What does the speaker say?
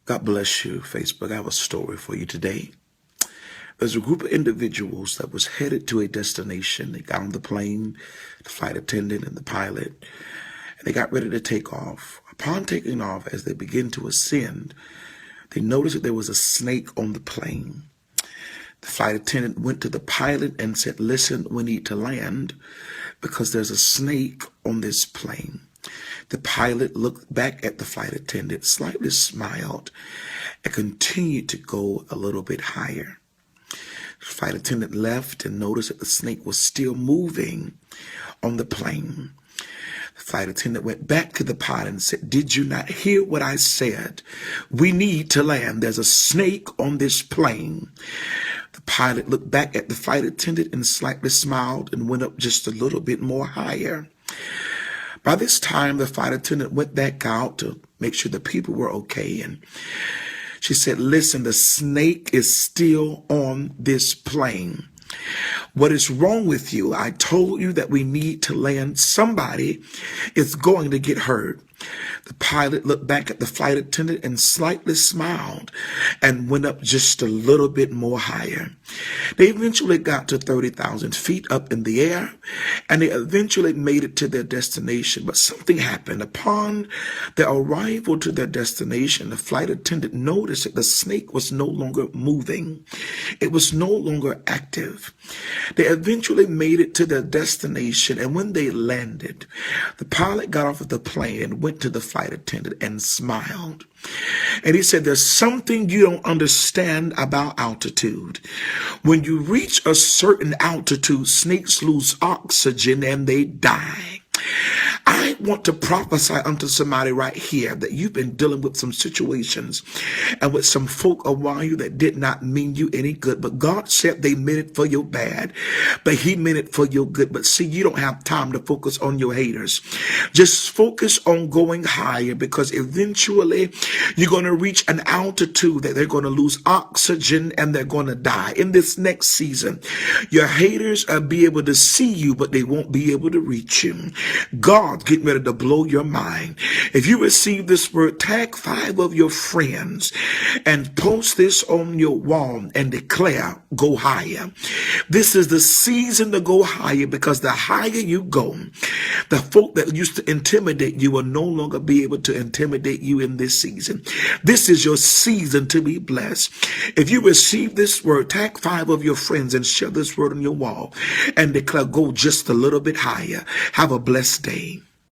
God bless you, Facebook. I have a story for you today. There's a group of individuals that was headed to a destination. They got on the plane, the flight attendant and the pilot, and they got ready to take off. Upon taking off, as they began to ascend, they noticed that there was a snake on the plane. The flight attendant went to the pilot and said, "Listen, we need to land because there's a snake on this plane." The pilot looked back at the flight attendant, slightly smiled, and continued to go a little bit higher. The flight attendant left and noticed that the snake was still moving on the plane. The flight attendant went back to the pilot and said, "Did you not hear what I said? We need to land. There's a snake on this plane." The pilot looked back at the flight attendant and slightly smiled and went up just a little bit more higher. By this time, the flight attendant went back out to make sure the people were okay. And she said, "Listen, the snake is still on this plane. What is wrong with you? I told you that we need to land. Somebody is going to get hurt." The pilot looked back at the flight attendant and slightly smiled and went up just a little bit more higher. They eventually got to 30,000 feet up in the air, and they eventually made it to their destination. But something happened. Upon their arrival to their destination, the flight attendant noticed that the snake was no longer moving. It was no longer active. They eventually made it to their destination, and when they landed, the pilot got off of the plane and went to the flight attendant and smiled. And he said, "There's something you don't understand about altitude. When you reach a certain altitude, snakes lose oxygen and they die." I want to prophesy unto somebody right here that you've been dealing with some situations and with some folk around you that did not mean you any good. But God said they meant it for your bad, but he meant it for your good. But see, you don't have time to focus on your haters. Just focus on going higher, because eventually you're going to reach an altitude that they're going to lose oxygen and they're going to die. In this next season, your haters will be able to see you, but they won't be able to reach you. God's getting ready to blow your mind. If you receive this word, tag 5 of your friends and post this on your wall and declare, "Go higher." This is the season to go higher, because the higher you go, the folk that used to intimidate you will no longer be able to intimidate you in this season. This is your season to be blessed. If you receive this word, tag 5 of your friends and share this word on your wall and declare, "Go just a little bit higher." Have a blessed day.